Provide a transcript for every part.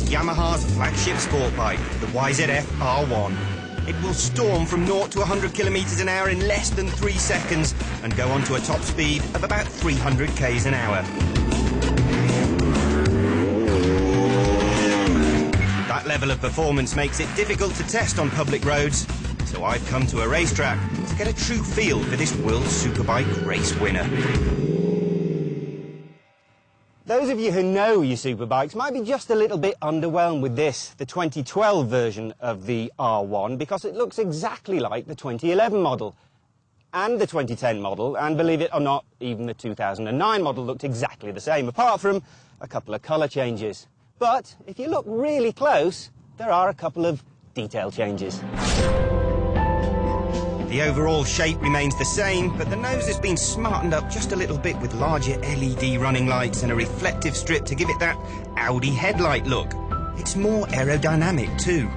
Yamaha's flagship sport bike, the YZF R1. It will storm from 0 to 100 kilometers an hour in less than 3 seconds and go on to a top speed of about 300 k's an hour. That level of performance makes it difficult to test on public roads, so I've come to a racetrack to get a true feel for this World Superbike race winner. Those of you who know your superbikes might be just a little bit underwhelmed with this, the 2012 version of the R1, because it looks exactly like the 2011 model and the 2010 model, and believe it or not, even the 2009 model looked exactly the same, apart from a couple of colour changes. But if you look really close, there are a couple of detail changes. The overall shape remains the same, but the nose has been smartened up just a little bit with larger LED running lights and a reflective strip to give it that Audi headlight look. It's more aerodynamic too.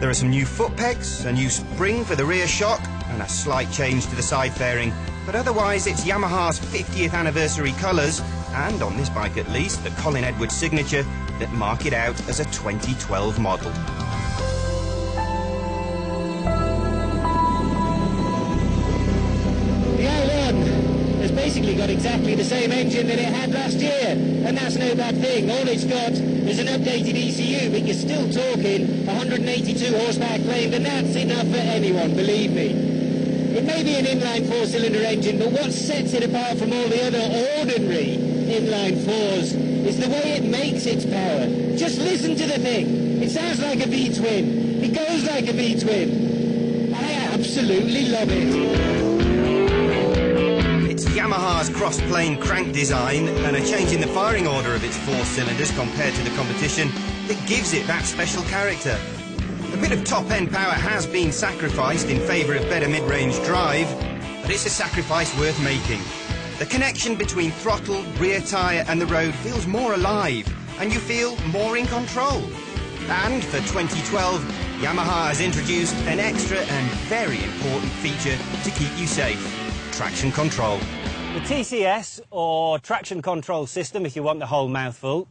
There are some new foot pegs, a new spring for the rear shock, and a slight change to the side fairing, but otherwise it's Yamaha's 50th anniversary colours, and on this bike at least, the Colin Edwards signature that mark it out as a 2012 model. Basically got exactly the same engine that it had last year, and that's no bad thing. All it's got is an updated ECU, but you're still talking 182 horsepower claimed, and that's enough for anyone, believe me. It may be an inline four-cylinder engine, but what sets it apart from all the other ordinary inline fours is the way it makes its power. Just listen to the thing. It sounds like a V-twin. It goes like a V-twin. I absolutely love it. It's Yamaha's cross-plane crank design and a change in the firing order of its 4 cylinders compared to the competition that gives it that special character. A bit of top-end power has been sacrificed in favour of better mid-range drive, but it's a sacrifice worth making. The connection between throttle, rear tyre and the road feels more alive, and you feel more in control. And for 2012, Yamaha has introduced an extra and very important feature to keep you safe: traction control. The TCS, or traction control system if you want the whole mouthful,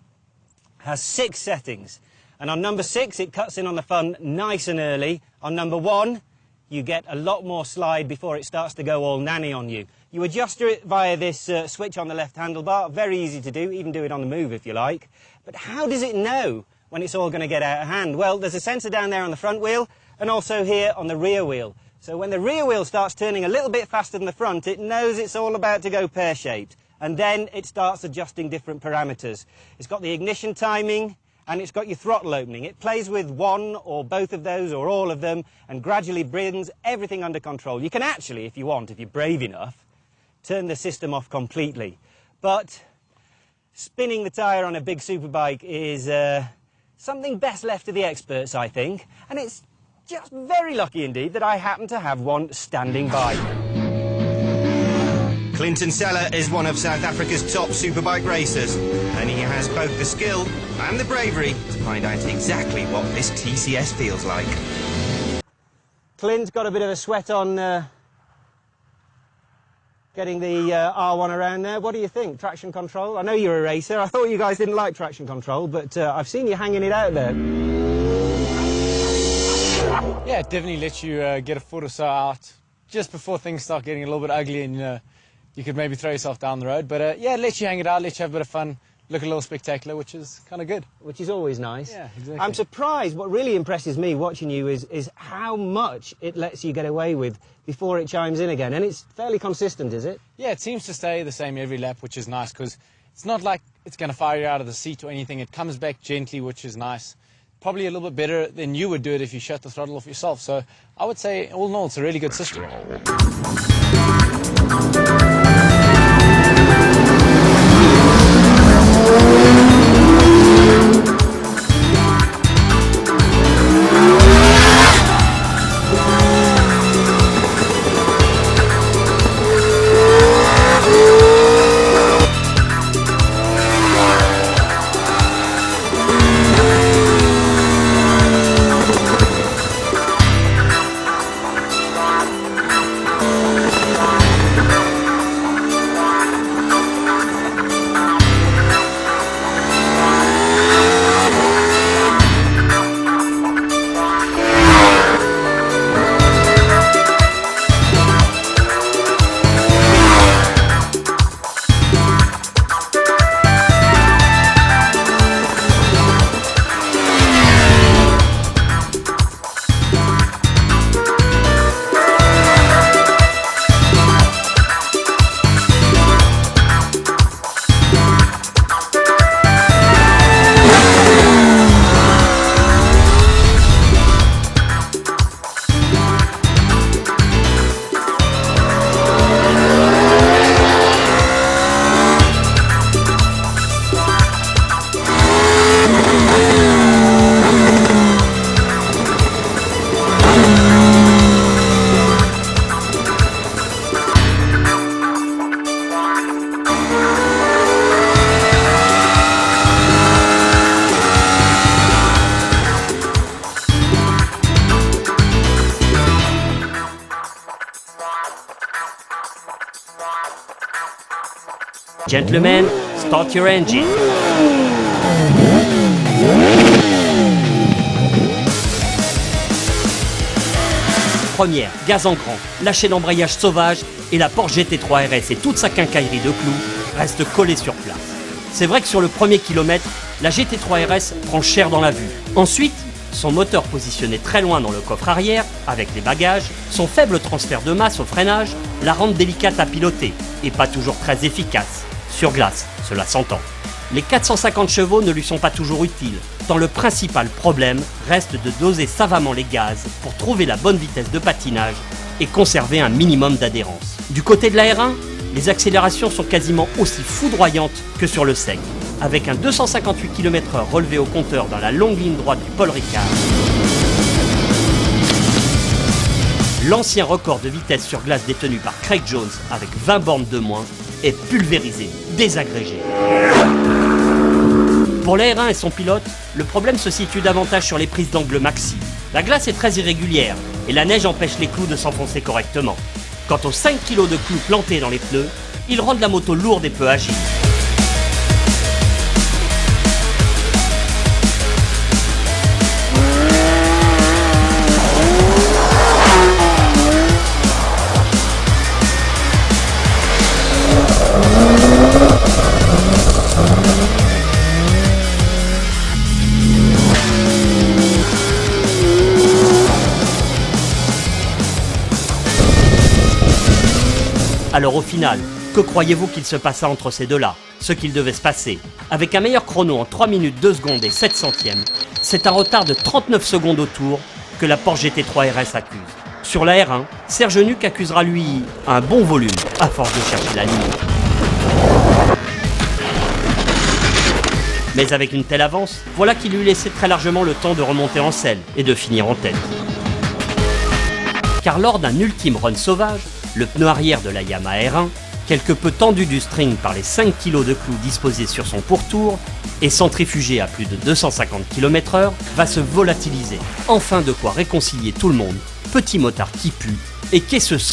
has 6 settings. And on number 6 it cuts in on the fun nice and early. On number 1 you get a lot more slide before it starts to go all nanny on you. You adjust it via this switch on the left handlebar, very easy to do, even do it on the move if you like. But how does it know when it's all going to get out of hand? Well, there's a sensor down there on the front wheel and also here on the rear wheel. So when the rear wheel starts turning a little bit faster than the front, it knows it's all about to go pear-shaped. And then it starts adjusting different parameters. It's got the ignition timing and it's got your throttle opening. It plays with one or both of those or all of them and gradually brings everything under control. You can actually, if you want, if you're brave enough, turn the system off completely. But spinning the tyre on a big superbike is something best left to the experts, I think. And it's just very lucky indeed that I happen to have one standing by. Clinton Seller is one of South Africa's top superbike racers, and he has both the skill and the bravery to find out exactly what this TCS feels like. Clint's got a bit of a sweat on getting the R1 around there. What do you think? Traction control? I know you're a racer. I thought you guys didn't like traction control, but I've seen you hanging it out there. Yeah, it definitely lets you get a foot or so out just before things start getting a little bit ugly and you could maybe throw yourself down the road. But yeah, it lets you hang it out, lets you have a bit of fun, look a little spectacular, which is kind of good. Which is always nice. Yeah, exactly. I'm surprised. What really impresses me watching you is how much it lets you get away with before it chimes in again. And it's fairly consistent, is it? Yeah, it seems to stay the same every lap, which is nice because it's not like it's going to fire you out of the seat or anything. It comes back gently, which is nice. Probably a little bit better than you would do it if you shut the throttle off yourself. So I would say, all in all, it's a really good system. Gentlemen, start your engine. Première, gaz en grand, lâchez l'embrayage sauvage et la Porsche GT3 RS et toute sa quincaillerie de clous restent collés sur place. C'est vrai que sur le premier kilomètre, la GT3 RS prend cher dans la vue. Ensuite, son moteur positionné très loin dans le coffre arrière, avec les bagages, son faible transfert de masse au freinage la rendent délicate à piloter et pas toujours très efficace. Sur glace, cela s'entend. Les 450 chevaux ne lui sont pas toujours utiles, tant le principal problème reste de doser savamment les gaz pour trouver la bonne vitesse de patinage et conserver un minimum d'adhérence. Du côté de la R1, les accélérations sont quasiment aussi foudroyantes que sur le sec, avec un 258 km/h relevé au compteur dans la longue ligne droite du Paul Ricard. L'ancien record de vitesse sur glace détenu par Craig Jones avec 20 bornes de moins est pulvérisé, désagrégé. Pour la R1 et son pilote, le problème se situe davantage sur les prises d'angle maxi. La glace est très irrégulière et la neige empêche les clous de s'enfoncer correctement. Quant aux 5 kg de clous plantés dans les pneus, ils rendent la moto lourde et peu agile. Alors au final, que croyez-vous qu'il se passa entre ces deux-là? Ce qu'il devait se passer. Avec un meilleur chrono en 3 minutes 2 secondes et 7 centièmes, c'est un retard de 39 secondes au tour que la Porsche GT3 RS accuse. Sur la R1, Serge Nuc accusera lui un bon volume, à force de chercher la limite. Mais avec une telle avance, voilà qu'il lui laissait très largement le temps de remonter en selle et de finir en tête. Car lors d'un ultime run sauvage, le pneu arrière de la Yamaha R1, quelque peu tendu du string par les 5 kg de clous disposés sur son pourtour et centrifugé à plus de 250 km/h, va se volatiliser. Enfin de quoi réconcilier tout le monde, petit motard qui pue, et qu'est ce